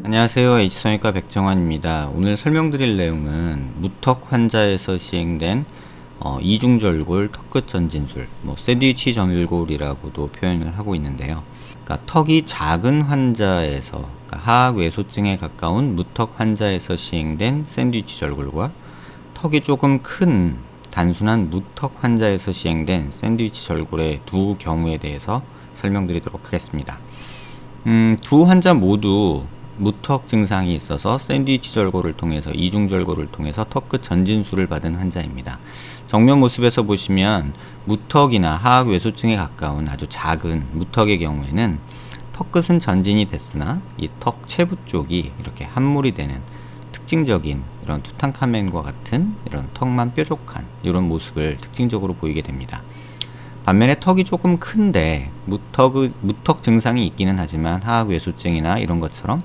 안녕하세요. H성형외과 백정환입니다. 오늘 설명드릴 내용은 무턱 환자에서 시행된 이중절골 턱끝 전진술, 샌드위치 전일골이라고도 표현을 하고 있는데요. 그러니까 턱이 작은 환자에서, 그러니까 하악외소증에 가까운 무턱 환자에서 시행된 샌드위치 절골과 턱이 조금 큰 단순한 무턱 환자에서 시행된 샌드위치 절골의 두 경우에 대해서 설명드리도록 하겠습니다. 두 환자 모두 무턱 증상이 있어서 샌드위치 절골을 통해서 이중절골을 통해서 턱끝 전진술을 받은 환자입니다. 정면 모습에서 보시면 무턱이나 하악외소증에 가까운 아주 작은 무턱의 경우에는 턱끝은 전진이 됐으나 이 턱 체부 쪽이 이렇게 함몰이 되는 특징적인 이런 투탕카멘과 같은 이런 턱만 뾰족한 이런 모습을 특징적으로 보이게 됩니다. 반면에 턱이 조금 큰데 무턱 증상이 있기는 하지만 하악외소증이나 이런 것처럼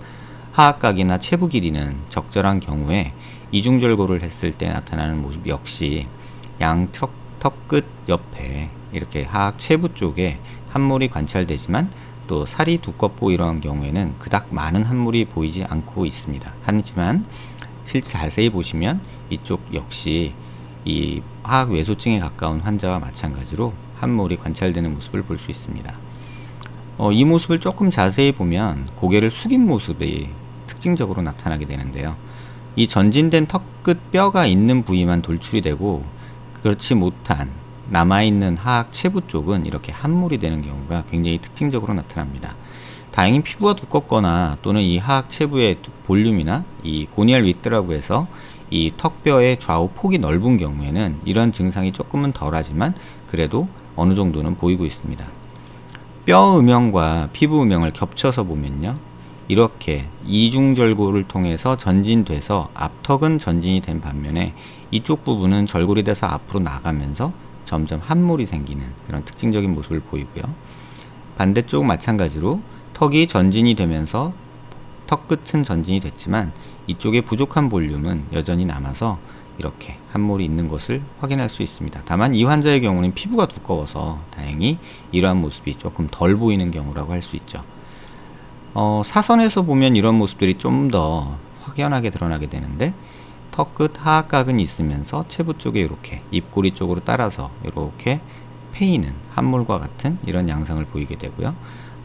하악각이나 체부 길이는 적절한 경우에 이중절골을 했을 때 나타나는 모습 역시 양 턱끝 옆에 이렇게 하악 체부 쪽에 함몰이 관찰되지만 또 살이 두껍고 이러한 경우에는 그닥 많은 함몰이 보이지 않고 있습니다. 하지만 실제 자세히 보시면 이쪽 역시 이 하악외소증에 가까운 환자와 마찬가지로 함몰이 관찰되는 모습을 볼 수 있습니다. 이 모습을 조금 자세히 보면 고개를 숙인 모습이 특징적으로 나타나게 되는데요. 이 전진된 턱끝 뼈가 있는 부위만 돌출이 되고 그렇지 못한 남아있는 하악 체부 쪽은 이렇게 함몰이 되는 경우가 굉장히 특징적으로 나타납니다. 다행히 피부가 두껍거나 또는 이 하악 체부의 볼륨이나 이 고니알 위드라고 해서 이 턱뼈의 좌우 폭이 넓은 경우에는 이런 증상이 조금은 덜하지만 그래도 어느 정도는 보이고 있습니다. 뼈 음영과 피부 음영을 겹쳐서 보면요, 이렇게 이중절골을 통해서 전진돼서 앞턱은 전진이 된 반면에 이쪽 부분은 절골이 돼서 앞으로 나가면서 점점 함몰이 생기는 그런 특징적인 모습을 보이고요. 반대쪽 마찬가지로 턱이 전진이 되면서 턱 끝은 전진이 됐지만 이쪽에 부족한 볼륨은 여전히 남아서 이렇게 함몰이 있는 것을 확인할 수 있습니다. 다만 이 환자의 경우는 피부가 두꺼워서 다행히 이러한 모습이 조금 덜 보이는 경우라고 할 수 있죠. 사선에서 보면 이런 모습들이 좀 더 확연하게 드러나게 되는데 턱끝 하악각은 있으면서 체부 쪽에 이렇게 입꼬리 쪽으로 따라서 이렇게 패이는 함몰과 같은 이런 양상을 보이게 되고요.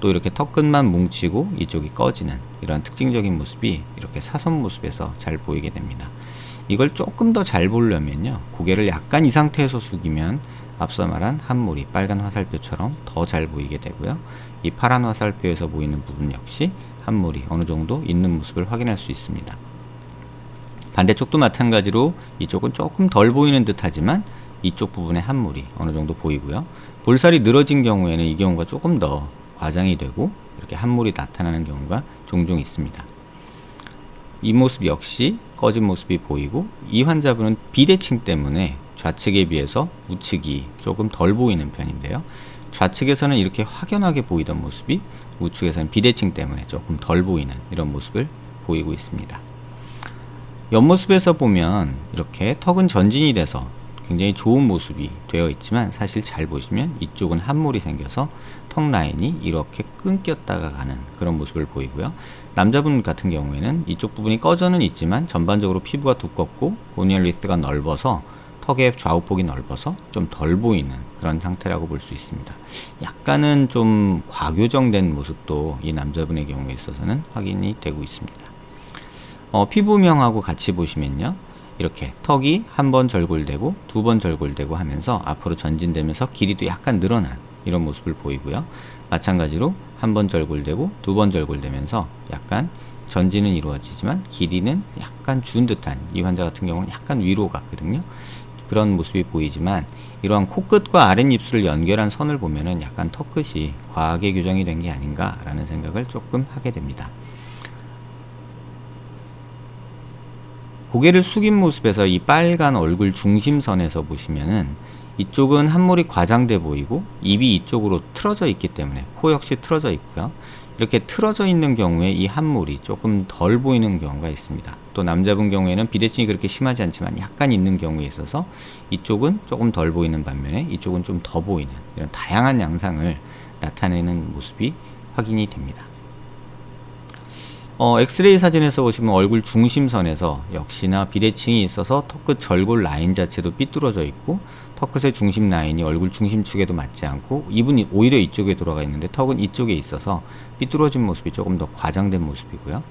또 이렇게 턱끝만 뭉치고 이쪽이 꺼지는 이런 특징적인 모습이 이렇게 사선 모습에서 잘 보이게 됩니다. 이걸 조금 더 잘 보려면요, 고개를 약간 이 상태에서 숙이면 앞서 말한 함몰이 빨간 화살표처럼 더 잘 보이게 되고요. 이 파란 화살표에서 보이는 부분 역시 함몰이 어느 정도 있는 모습을 확인할 수 있습니다. 반대쪽도 마찬가지로 이쪽은 조금 덜 보이는 듯 하지만 이쪽 부분에 함몰이 어느 정도 보이고요. 볼살이 늘어진 경우에는 이 경우가 조금 더 과장이 되고 이렇게 함몰이 나타나는 경우가 종종 있습니다. 이 모습 역시 꺼진 모습이 보이고 이 환자분은 비대칭 때문에 좌측에 비해서 우측이 조금 덜 보이는 편인데요. 좌측에서는 이렇게 확연하게 보이던 모습이 우측에서는 비대칭 때문에 조금 덜 보이는 이런 모습을 보이고 있습니다. 옆모습에서 보면 이렇게 턱은 전진이 돼서 굉장히 좋은 모습이 되어 있지만 사실 잘 보시면 이쪽은 함몰이 생겨서 턱 라인이 이렇게 끊겼다가 가는 그런 모습을 보이고요. 남자분 같은 경우에는 이쪽 부분이 꺼져는 있지만 전반적으로 피부가 두껍고 고니얼 리스가 넓어서 턱의 좌우폭이 넓어서 좀 덜 보이는 그런 상태라고 볼 수 있습니다. 약간은 좀 과교정된 모습도 이 남자분의 경우에 있어서는 확인이 되고 있습니다. 피부명하고 같이 보시면요, 이렇게 턱이 한 번 절골되고 두 번 절골되고 하면서 앞으로 전진되면서 길이도 약간 늘어난 이런 모습을 보이고요. 마찬가지로 한 번 절골되고 두 번 절골되면서 약간 전진은 이루어지지만 길이는 약간 준 듯한, 이 환자 같은 경우는 약간 위로 갔거든요. 그런 모습이 보이지만 이러한 코끝과 아랫입술을 연결한 선을 보면은 약간 턱끝이 과하게 교정이 된 게 아닌가라는 생각을 조금 하게 됩니다. 고개를 숙인 모습에서 이 빨간 얼굴 중심선에서 보시면은 이쪽은 함몰이 과장돼 보이고 입이 이쪽으로 틀어져 있기 때문에 코 역시 틀어져 있고요. 이렇게 틀어져 있는 경우에 이 함몰이 조금 덜 보이는 경우가 있습니다. 또 남자분 경우에는 비대칭이 그렇게 심하지 않지만 약간 있는 경우에 있어서 이쪽은 조금 덜 보이는 반면에 이쪽은 좀 더 보이는, 이런 다양한 양상을 나타내는 모습이 확인이 됩니다. 엑스레이 사진에서 보시면 얼굴 중심선에서 역시나 비대칭이 있어서 턱끝 절골 라인 자체도 삐뚤어져 있고, 턱끝의 중심 라인이 얼굴 중심축에도 맞지 않고, 입은 오히려 이쪽에 돌아가 있는데 턱은 이쪽에 있어서 삐뚤어진 모습이 조금 더 과장된 모습이고요.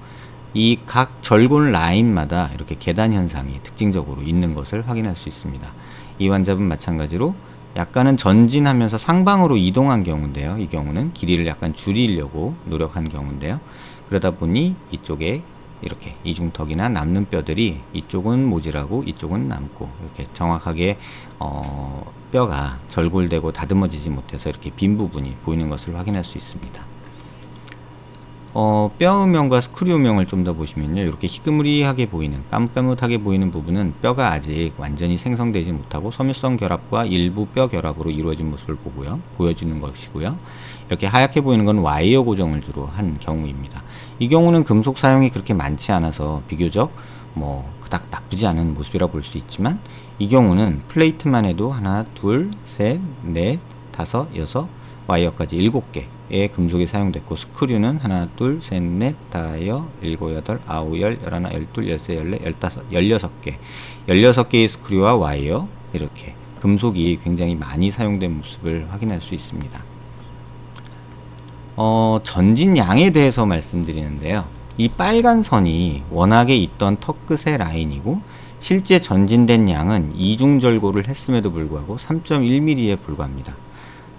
이 각 절골 라인마다 이렇게 계단 현상이 특징적으로 있는 것을 확인할 수 있습니다. 이 환자분 마찬가지로 약간은 전진하면서 상방으로 이동한 경우인데요. 이 경우는 길이를 약간 줄이려고 노력한 경우인데요. 그러다 보니 이쪽에 이렇게 이중턱이나 남는 뼈들이 이쪽은 모질하고 이쪽은 남고, 이렇게 정확하게 뼈가 절골되고 다듬어지지 못해서 이렇게 빈 부분이 보이는 것을 확인할 수 있습니다. 뼈 음영과 스크류 음영을 좀 더 보시면요, 이렇게 희끄무리하게 보이는, 까뭇까뭇하게 보이는 부분은 뼈가 아직 완전히 생성되지 못하고 섬유성 결합과 일부 뼈 결합으로 이루어진 모습을 보여주는 것이고요. 이렇게 하얗게 보이는 건 와이어 고정을 주로 한 경우입니다. 이 경우는 금속 사용이 그렇게 많지 않아서 비교적 그닥 나쁘지 않은 모습이라 볼 수 있지만, 이 경우는 플레이트만 해도 하나, 둘, 셋, 넷, 다섯, 여섯, 와이어까지 7개의 금속이 사용됐고, 스크류는 하나, 둘, 셋, 넷, 다여, 일곱, 여덟, 아홉, 열, 열하나, 열둘, 열세, 열네, 열다섯, 16개. 16개의 스크류와 와이어, 이렇게 금속이 굉장히 많이 사용된 모습을 확인할 수 있습니다. 전진양에 대해서 말씀드리는데요. 이 빨간 선이 워낙에 있던 턱끝의 라인이고, 실제 전진된 양은 이중절골을 했음에도 불구하고 3.1mm에 불과합니다.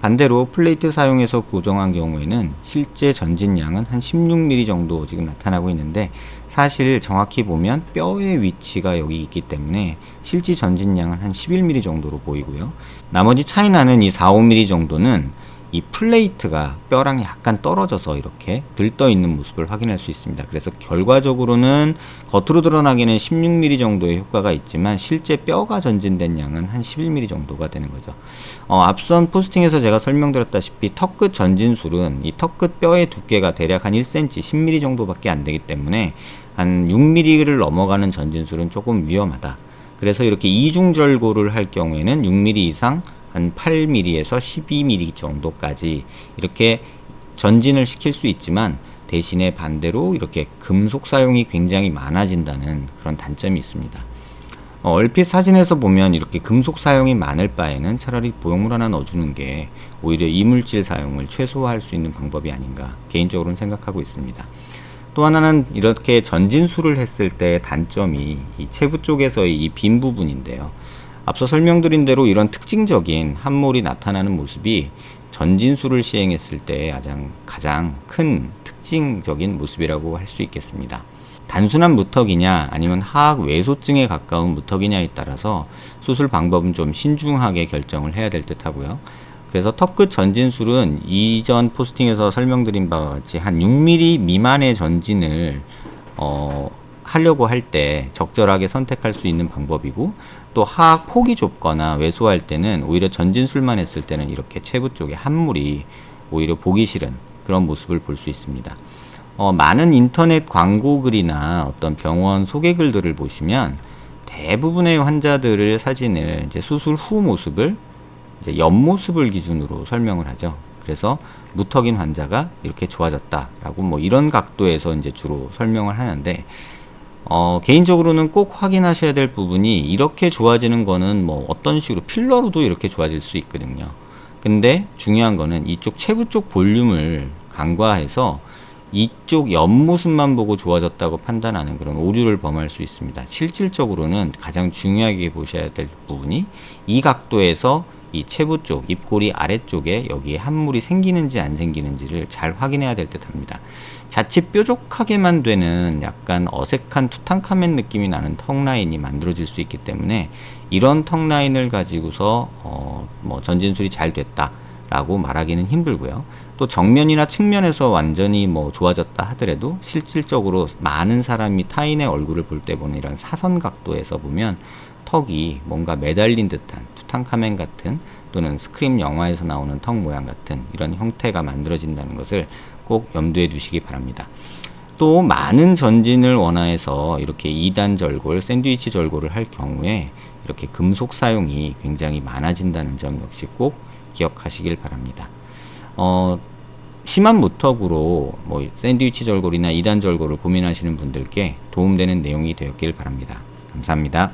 반대로 플레이트 사용해서 고정한 경우에는 실제 전진량은 한 16mm 정도 지금 나타나고 있는데, 사실 정확히 보면 뼈의 위치가 여기 있기 때문에 실제 전진량은 한 11mm 정도로 보이고요. 나머지 차이 나는 이 4, 5mm 정도는 이 플레이트가 뼈랑 약간 떨어져서 이렇게 들떠 있는 모습을 확인할 수 있습니다. 그래서 결과적으로는 겉으로 드러나기는 16mm 정도의 효과가 있지만 실제 뼈가 전진된 양은 한 11mm 정도가 되는 거죠. 앞선 포스팅에서 제가 설명드렸다시피 턱끝 전진술은 이 턱끝 뼈의 두께가 대략 한 1cm, 10mm 정도밖에 안 되기 때문에 한 6mm를 넘어가는 전진술은 조금 위험하다. 그래서 이렇게 이중절골을 할 경우에는 6mm 이상 한 8mm에서 12mm 정도까지 이렇게 전진을 시킬 수 있지만, 대신에 반대로 이렇게 금속 사용이 굉장히 많아진다는 그런 단점이 있습니다. 얼핏 사진에서 보면 이렇게 금속 사용이 많을 바에는 차라리 보형물 하나 넣어주는 게 오히려 이물질 사용을 최소화할 수 있는 방법이 아닌가 개인적으로는 생각하고 있습니다. 또 하나는 이렇게 전진술을 했을 때의 단점이 이 체부 쪽에서의 이 빈 부분인데요. 앞서 설명드린 대로 이런 특징적인 함몰이 나타나는 모습이 전진술을 시행했을 때 가장 큰 특징적인 모습이라고 할 수 있겠습니다. 단순한 무턱이냐 아니면 하악 외소증에 가까운 무턱이냐에 따라서 수술 방법은 좀 신중하게 결정을 해야 될 듯 하고요. 그래서 턱끝 전진술은 이전 포스팅에서 설명드린 바와 같이 한 6mm 미만의 전진을 하려고 할 때 적절하게 선택할 수 있는 방법이고, 또 하악 폭이 좁거나 왜소할 때는 오히려 전진술만 했을 때는 이렇게 체부 쪽에 함몰이 오히려 보기 싫은 그런 모습을 볼 수 있습니다. 많은 인터넷 광고 글이나 어떤 병원 소개 글들을 보시면 대부분의 환자들의 사진을 이제 수술 후 모습을 이제 옆모습을 기준으로 설명을 하죠. 그래서 무턱인 환자가 이렇게 좋아졌다라고 이런 각도에서 이제 주로 설명을 하는데, 개인적으로는 꼭 확인하셔야 될 부분이, 이렇게 좋아지는 거는 어떤 식으로 필러로도 이렇게 좋아질 수 있거든요. 근데 중요한 거는 이쪽 체부 쪽 볼륨을 간과해서 이쪽 옆모습만 보고 좋아졌다고 판단하는 그런 오류를 범할 수 있습니다. 실질적으로는 가장 중요하게 보셔야 될 부분이 이 각도에서 이 체부 쪽, 입꼬리 아래쪽에 여기에 함몰이 생기는지 안 생기는지를 잘 확인해야 될 듯 합니다. 자칫 뾰족하게만 되는 약간 어색한 투탕카멘 느낌이 나는 턱 라인이 만들어질 수 있기 때문에, 이런 턱 라인을 가지고서 전진술이 잘 됐다 라고 말하기는 힘들고요. 또 정면이나 측면에서 완전히 좋아졌다 하더라도 실질적으로 많은 사람이 타인의 얼굴을 볼 때 보는 이런 사선 각도에서 보면 턱이 뭔가 매달린 듯한 투탕카멘 같은, 또는 스크림 영화에서 나오는 턱 모양 같은 이런 형태가 만들어진다는 것을 꼭 염두에 두시기 바랍니다. 또 많은 전진을 원하여서 이렇게 2단 절골, 샌드위치 절골을 할 경우에 이렇게 금속 사용이 굉장히 많아진다는 점 역시 꼭 기억하시길 바랍니다. 심한 무턱으로 뭐 샌드위치 절골이나 2단 절골을 고민하시는 분들께 도움되는 내용이 되었길 바랍니다. 감사합니다.